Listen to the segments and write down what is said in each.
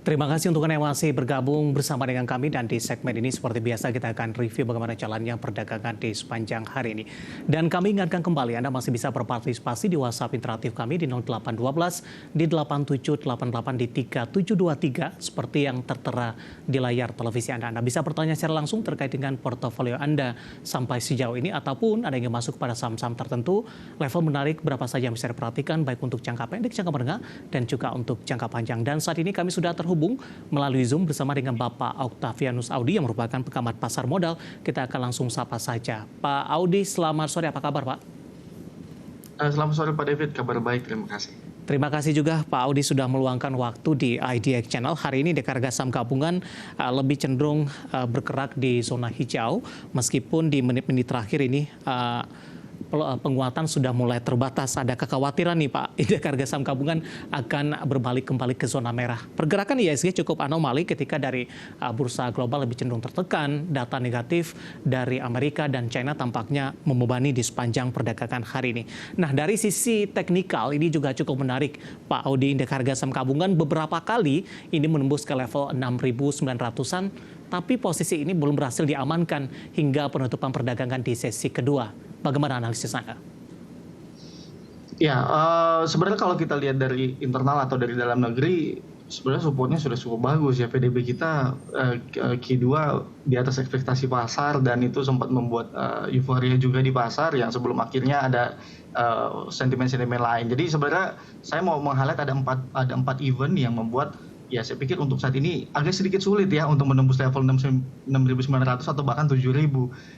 Terima kasih untuk Anda yang masih bergabung bersama dengan kami, dan di segmen ini seperti biasa kita akan review bagaimana jalannya perdagangan di sepanjang hari ini. Dan kami ingatkan kembali Anda masih bisa berpartisipasi di WhatsApp interaktif kami di 0812 di 8788 di 3723 seperti yang tertera di layar televisi Anda. Anda bisa bertanya secara langsung terkait dengan portofolio Anda sampai sejauh ini, ataupun Anda ingin masuk pada saham-saham tertentu, level menarik berapa saja yang bisa diperhatikan baik untuk jangka pendek, jangka menengah, dan juga untuk jangka panjang. Dan saat ini kami sudah terhubung melalui Zoom bersama dengan Bapak Octavianus Audi yang merupakan pengamat pasar modal. Kita akan langsung sapa saja. Pak Audi, selamat sore. Apa kabar, Pak? Selamat sore, Pak David. Kabar baik, terima kasih. Terima kasih juga Pak Audi sudah meluangkan waktu di IDX Channel. Hari ini harga saham gabungan lebih cenderung bergerak di zona hijau, meskipun di menit-menit terakhir ini penguatan sudah mulai terbatas. Ada kekhawatiran nih Pak, indeks harga saham gabungan akan berbalik kembali ke zona merah. Pergerakan IHSG cukup anomali ketika dari bursa global lebih cenderung tertekan. Data negatif dari Amerika dan China tampaknya membebani di sepanjang perdagangan hari ini. Nah, dari sisi teknikal ini juga cukup menarik Pak Audi. Indeks harga saham gabungan beberapa kali ini menembus ke level 6.900-an, tapi posisi ini belum berhasil diamankan hingga penutupan perdagangan di sesi kedua. Bagaimana analisis Anda? Ya, sebenarnya kalau kita lihat dari internal atau dari dalam negeri, sebenarnya supportnya sudah cukup bagus ya. PDB kita Q2 di atas ekspektasi pasar, dan itu sempat membuat euforia juga di pasar yang sebelum akhirnya ada sentimen-sentimen lain. Jadi sebenarnya saya mau meng-highlight ada empat event yang membuat, ya saya pikir untuk saat ini agak sedikit sulit ya untuk menembus level 6.900 atau bahkan 7.000.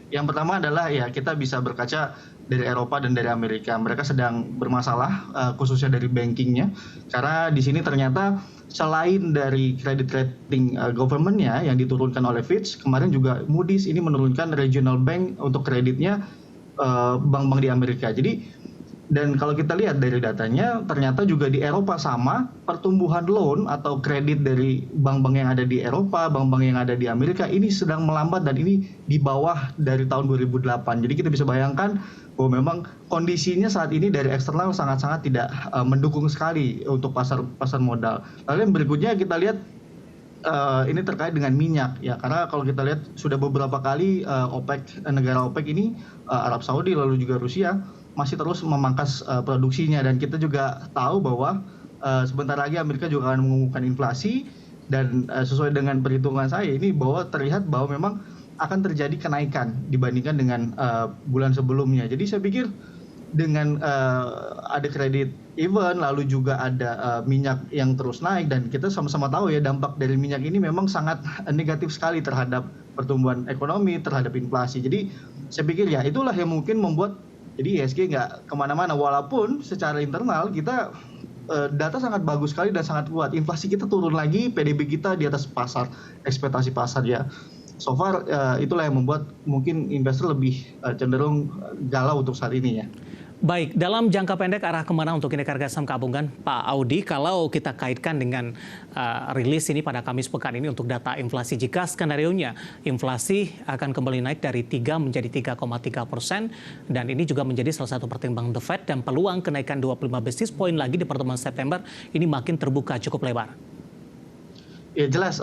Yang pertama adalah ya kita bisa berkaca dari Eropa dan dari Amerika. Mereka sedang bermasalah khususnya dari bankingnya, karena di sini ternyata selain dari credit rating government-nya yang diturunkan oleh Fitch, kemarin juga Moody's ini menurunkan regional bank untuk kreditnya bank-bank di Amerika. Jadi, dan kalau kita lihat dari datanya, ternyata juga di Eropa sama, pertumbuhan loan atau kredit dari bank-bank yang ada di Eropa, bank-bank yang ada di Amerika ini sedang melambat, dan ini di bawah dari tahun 2008. Jadi kita bisa bayangkan bahwa memang kondisinya saat ini dari eksternal sangat-sangat tidak mendukung sekali untuk pasar modal. Lalu yang berikutnya kita lihat ini terkait dengan minyak ya, karena kalau kita lihat sudah beberapa kali negara OPEC ini, Arab Saudi lalu juga Rusia, masih terus memangkas produksinya, dan kita juga tahu bahwa sebentar lagi Amerika juga akan mengumumkan inflasi, dan sesuai dengan perhitungan saya ini bahwa terlihat bahwa memang akan terjadi kenaikan dibandingkan dengan bulan sebelumnya. Jadi saya pikir dengan ada kredit event, lalu juga ada minyak yang terus naik, dan kita sama-sama tahu ya dampak dari minyak ini memang sangat negatif sekali terhadap pertumbuhan ekonomi, terhadap inflasi. Jadi saya pikir ya itulah yang mungkin membuat jadi IHSG nggak kemana-mana, walaupun secara internal kita data sangat bagus sekali dan sangat kuat. Inflasi kita turun lagi, PDB kita di atas pasar, ekspektasi pasar ya. So far itulah yang membuat mungkin investor lebih cenderung galau untuk saat ini ya. Baik, dalam jangka pendek arah kemana untuk indeks harga saham gabungan, Pak Audi? Kalau kita kaitkan dengan rilis ini pada Kamis pekan ini untuk data inflasi, jika skenario-nya inflasi akan kembali naik dari 3 menjadi 3,3%, dan ini juga menjadi salah satu pertimbangan The Fed, dan peluang kenaikan 25 basis point lagi di pertemuan September ini makin terbuka cukup lebar. Ya jelas,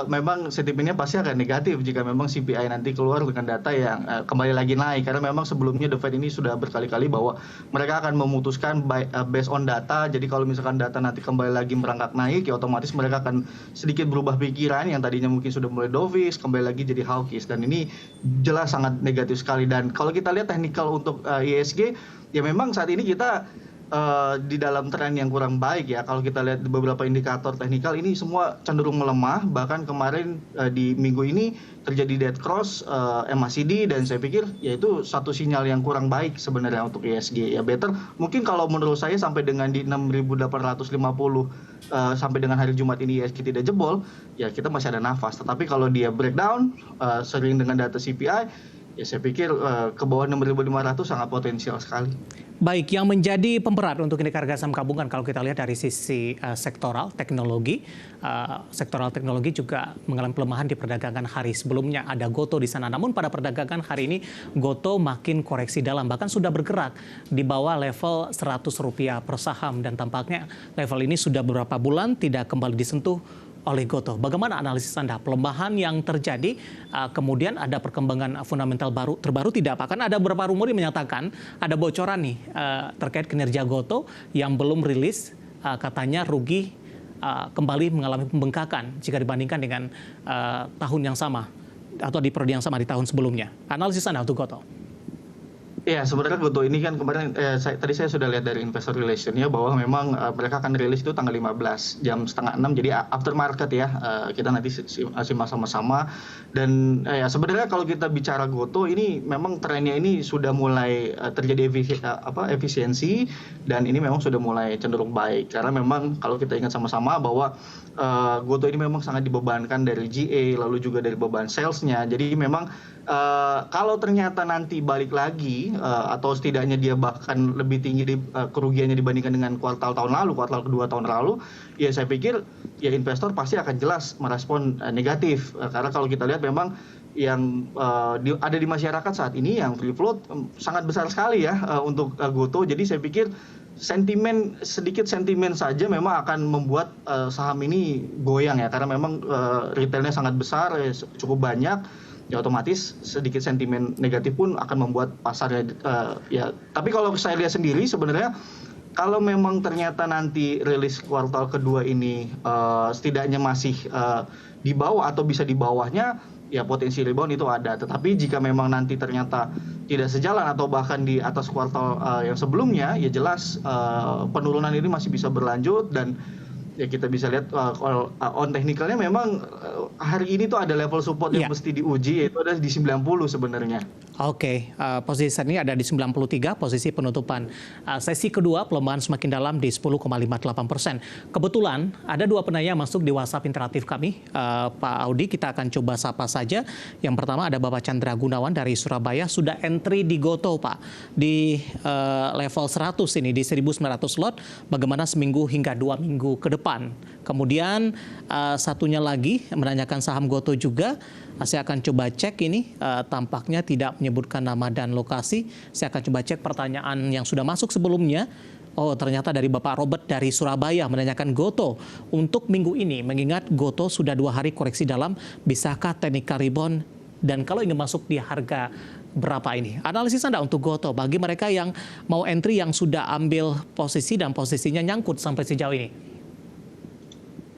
memang sentimennya pasti akan negatif jika memang CPI nanti keluar dengan data yang kembali lagi naik. Karena memang sebelumnya The Fed ini sudah berkali-kali bahwa mereka akan memutuskan based on data. Jadi kalau misalkan data nanti kembali lagi merangkak naik, ya otomatis mereka akan sedikit berubah pikiran yang tadinya mungkin sudah mulai dovish, kembali lagi jadi hawkish. Dan ini jelas sangat negatif sekali. Dan kalau kita lihat teknikal untuk IHSG, ya memang saat ini kita di dalam tren yang kurang baik ya. Kalau kita lihat beberapa indikator teknikal ini semua cenderung melemah, bahkan kemarin di minggu ini terjadi dead cross MACD, dan saya pikir ya itu satu sinyal yang kurang baik sebenarnya untuk IHSG ya. Better mungkin kalau menurut saya sampai dengan di 6.850 sampai dengan hari Jumat ini IHSG tidak jebol, ya kita masih ada nafas. Tetapi kalau dia breakdown sering dengan data CPI, ya saya pikir ke bawah 6.500 sangat potensial sekali. Baik, yang menjadi pemberat untuk indeks harga saham gabungan kalau kita lihat dari sisi sektoral teknologi juga mengalami pelemahan di perdagangan hari sebelumnya. Ada Goto di sana, namun pada perdagangan hari ini Goto makin koreksi dalam, bahkan sudah bergerak di bawah level Rp100 per saham, dan tampaknya level ini sudah beberapa bulan tidak kembali disentuh oleh Gotoh. Bagaimana analisis Anda? Pelemahan yang terjadi, kemudian ada perkembangan fundamental terbaru tidak Pak? Kan ada beberapa rumor yang menyatakan ada bocoran nih terkait kinerja Gotoh yang belum rilis, katanya rugi kembali mengalami pembengkakan jika dibandingkan dengan tahun yang sama atau di periode yang sama di tahun sebelumnya. Analisis Anda untuk Gotoh? Ya, sebenarnya Gotoh ini kan kemarin tadi saya sudah lihat dari investor relation-nya bahwa memang mereka akan rilis itu tanggal 15 jam setengah 6, jadi aftermarket ya. Kita nanti simak sama-sama. Dan ya sebenarnya kalau kita bicara Gotoh ini memang trennya ini sudah mulai terjadi efisiensi, dan ini memang sudah mulai cenderung baik karena memang kalau kita ingat sama-sama bahwa Gotoh ini memang sangat dibebankan dari GA lalu juga dari beban sales-nya. Jadi memang kalau ternyata nanti balik lagi atau setidaknya dia bahkan lebih tinggi kerugiannya dibandingkan dengan kuartal kedua tahun lalu, ya saya pikir ya investor pasti akan jelas merespon negatif, karena kalau kita lihat memang yang ada di masyarakat saat ini yang free float sangat besar sekali ya untuk Gotoh. Jadi saya pikir sedikit sentimen saja memang akan membuat saham ini goyang ya, karena memang retailnya sangat besar, cukup banyak. Ya otomatis sedikit sentimen negatif pun akan membuat pasarnya ya. Tapi kalau saya lihat sendiri sebenarnya kalau memang ternyata nanti rilis kuartal kedua ini setidaknya masih di bawah atau bisa di bawahnya, ya potensi rebound itu ada. Tetapi jika memang nanti ternyata tidak sejalan atau bahkan di atas kuartal yang sebelumnya, ya jelas penurunan ini masih bisa berlanjut. Dan ya kita bisa lihat on technicalnya memang hari ini tuh ada level support yang mesti diuji, yaitu ada di 90 sebenarnya. Oke, posisi saat ini ada di 93, posisi penutupan sesi kedua pelemahan semakin dalam di 10,58%. Kebetulan ada dua penanya masuk di WhatsApp interaktif kami, Pak Audi, kita akan coba sapa saja. Yang pertama ada Bapak Chandra Gunawan dari Surabaya, sudah entry di Gotoh Pak, di level 100 ini, di 1.900 lot, bagaimana seminggu hingga 2 minggu ke depan. Kemudian satunya lagi menanyakan saham Gotoh juga. Saya akan coba cek ini, tampaknya tidak menyebutkan nama dan lokasi. Saya akan coba cek pertanyaan yang sudah masuk sebelumnya. Oh, ternyata dari Bapak Robert dari Surabaya menanyakan Gotoh untuk minggu ini, mengingat Gotoh sudah 2 hari koreksi dalam, bisakah technical rebound? Dan kalau ingin masuk di harga berapa ini? Analisis Anda untuk Gotoh bagi mereka yang mau entry, yang sudah ambil posisi dan posisinya nyangkut sampai sejauh ini.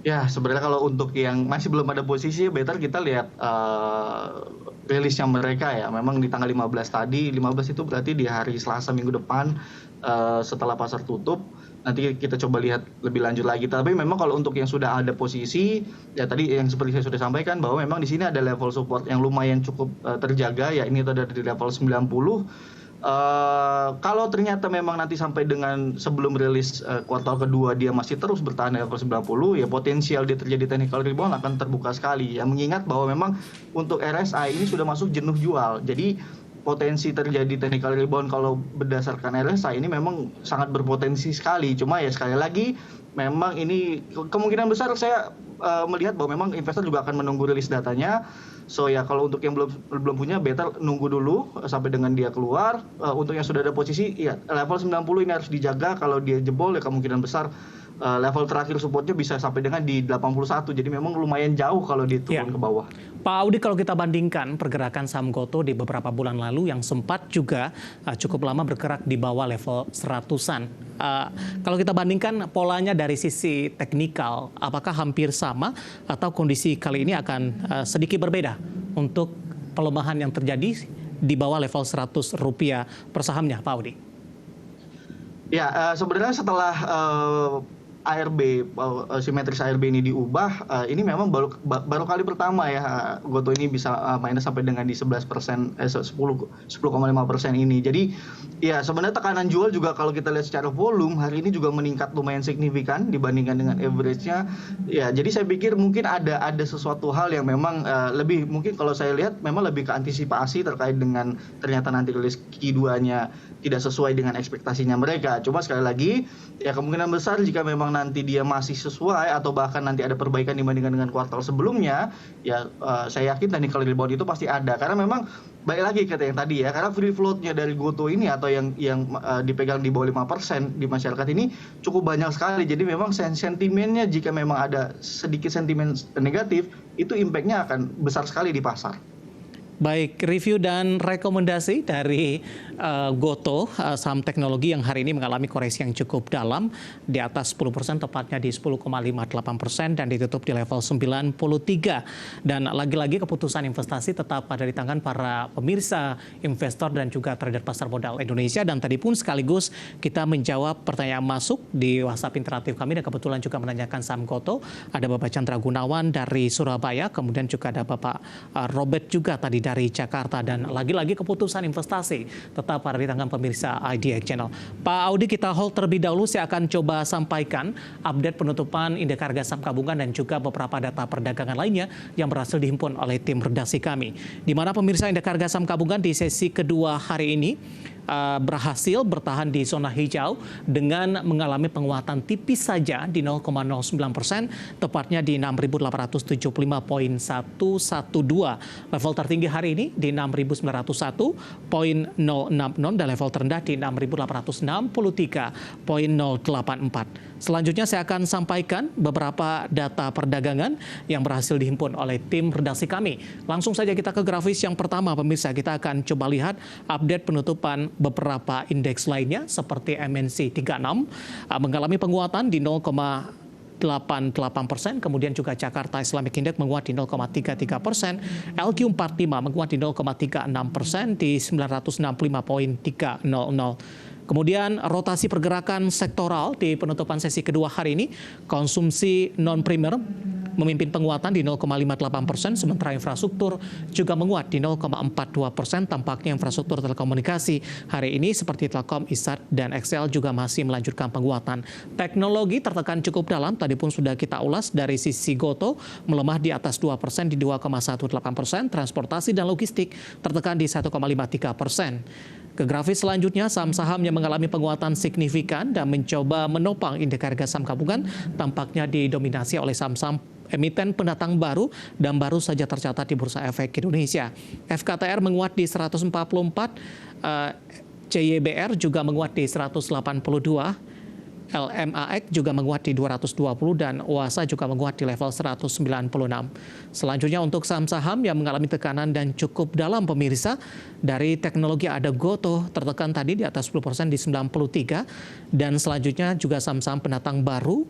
Ya, sebenarnya kalau untuk yang masih belum ada posisi, better kita lihat rilisnya mereka ya. Memang di tanggal 15 tadi, 15 itu berarti di hari Selasa minggu depan setelah pasar tutup. Nanti kita coba lihat lebih lanjut lagi. Tapi memang kalau untuk yang sudah ada posisi, ya tadi yang seperti saya sudah sampaikan bahwa memang di sini ada level support yang lumayan cukup terjaga, ya ini ada di level 90. Kalau ternyata memang nanti sampai dengan sebelum rilis kuartal kedua dia masih terus bertahan di level 90, ya potensial dia terjadi technical rebound akan terbuka sekali. Ya mengingat bahwa memang untuk RSI ini sudah masuk jenuh jual. Jadi potensi terjadi technical rebound kalau berdasarkan RSI ini memang sangat berpotensi sekali. Cuma ya sekali lagi memang ini kemungkinan besar saya melihat bahwa memang investor juga akan menunggu rilis datanya. So ya kalau untuk yang belum punya, better nunggu dulu sampai dengan dia keluar. Untuk yang sudah ada posisi, ya level 90 ini harus dijaga. Kalau dia jebol ya kemungkinan besar level terakhir supportnya bisa sampai dengan di 81. Jadi memang lumayan jauh kalau dia turun ke bawah. Pak Audi, kalau kita bandingkan pergerakan saham Gotoh di beberapa bulan lalu yang sempat juga cukup lama bergerak di bawah level 100-an. Kalau kita bandingkan polanya dari sisi teknikal, apakah hampir sama atau kondisi kali ini akan sedikit berbeda untuk pelemahan yang terjadi di bawah level Rp100 per sahamnya, Pak Audi? Ya, sebenarnya setelah ARB, simetris ARB ini diubah, ini memang baru kali pertama ya Gotoh ini bisa minus sampai dengan di 11%, 10,5% ini. Jadi ya sebenarnya tekanan jual juga kalau kita lihat secara volume hari ini juga meningkat lumayan signifikan dibandingkan dengan average-nya. Ya, jadi saya pikir mungkin ada sesuatu hal yang memang lebih, mungkin kalau saya lihat memang lebih ke antisipasi terkait dengan ternyata nanti rilis Q2-nya tidak sesuai dengan ekspektasinya mereka. Cuma sekali lagi ya kemungkinan besar jika memang nanti dia masih sesuai atau bahkan nanti ada perbaikan dibandingkan dengan kuartal sebelumnya, ya saya yakin technical rebound itu pasti ada. Karena memang baik lagi kata yang tadi ya, karena free float-nya dari Gotoh ini atau yang dipegang di bawah 5% di masyarakat ini cukup banyak sekali. Jadi memang sentimennya jika memang ada sedikit sentimen negatif, itu impact-nya akan besar sekali di pasar. Baik, review dan rekomendasi dari Gotoh, saham teknologi yang hari ini mengalami koreksi yang cukup dalam di atas 10%, tepatnya di 10,58% dan ditutup di level 93. Dan lagi-lagi keputusan investasi tetap ada di tangan para pemirsa, investor dan juga trader pasar modal Indonesia. Dan tadi pun sekaligus kita menjawab pertanyaan masuk di WhatsApp interaktif kami dan kebetulan juga menanyakan saham Gotoh. Ada Bapak Chandra Gunawan dari Surabaya, kemudian juga ada Bapak Robert juga tadi dari Jakarta, dan lagi-lagi keputusan investasi tetap ada di tangan pemirsa IDX Channel. Pak Audi, kita hold terlebih dahulu. Saya akan coba sampaikan update penutupan indeks harga saham gabungan dan juga beberapa data perdagangan lainnya yang berhasil dihimpun oleh tim redaksi kami. Di mana pemirsa indeks harga saham gabungan di sesi kedua hari ini berhasil bertahan di zona hijau dengan mengalami penguatan tipis saja di 0,09%, tepatnya di 6.875,112. Level tertinggi hari ini di 6.901,060 dan level terendah di 6.863,084. Selanjutnya saya akan sampaikan beberapa data perdagangan yang berhasil dihimpun oleh tim redaksi kami. Langsung saja kita ke grafis yang pertama, pemirsa. Kita akan coba lihat update penutupan beberapa indeks lainnya seperti MNC 36 mengalami penguatan di 0,88%, kemudian juga Jakarta Islamic Index menguat di 0,33%, LQ45 menguat di 0,36% di 965,300. Kemudian rotasi pergerakan sektoral di penutupan sesi kedua hari ini, konsumsi non-primer memimpin penguatan di 0,58%, sementara infrastruktur juga menguat di 0,42%. Tampaknya infrastruktur telekomunikasi hari ini seperti Telkom, Isat, dan XL juga masih melanjutkan penguatan. Teknologi tertekan cukup dalam, tadi pun sudah kita ulas dari sisi Gotoh, melemah di atas 2% di 2,18%, transportasi dan logistik tertekan di 1,53%. Ke grafis selanjutnya, saham-saham yang mengalami penguatan signifikan dan mencoba menopang indeks harga saham gabungan tampaknya didominasi oleh saham-saham emiten pendatang baru dan baru saja tercatat di Bursa Efek Indonesia. FKTR menguat di 144, CYBR juga menguat di 182, LMAX juga menguat di 220 dan OASA juga menguat di level 196. Selanjutnya untuk saham-saham yang mengalami tekanan dan cukup dalam, pemirsa, dari teknologi ada Gotoh tertekan tadi di atas 10% di 93, dan selanjutnya juga saham-saham pendatang baru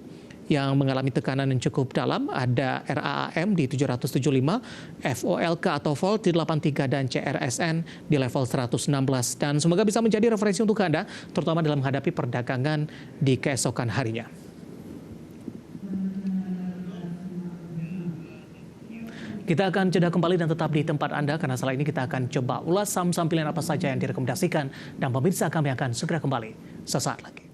yang mengalami tekanan yang cukup dalam ada RAAM di 775, FOLK atau Volt di 83 dan CRSN di level 116. Dan semoga bisa menjadi referensi untuk Anda terutama dalam menghadapi perdagangan di keesokan harinya. Kita akan jeda kembali dan tetap di tempat Anda karena setelah ini kita akan coba ulas saham-saham pilihan apa saja yang direkomendasikan, dan pemirsa kami akan segera kembali sesaat lagi.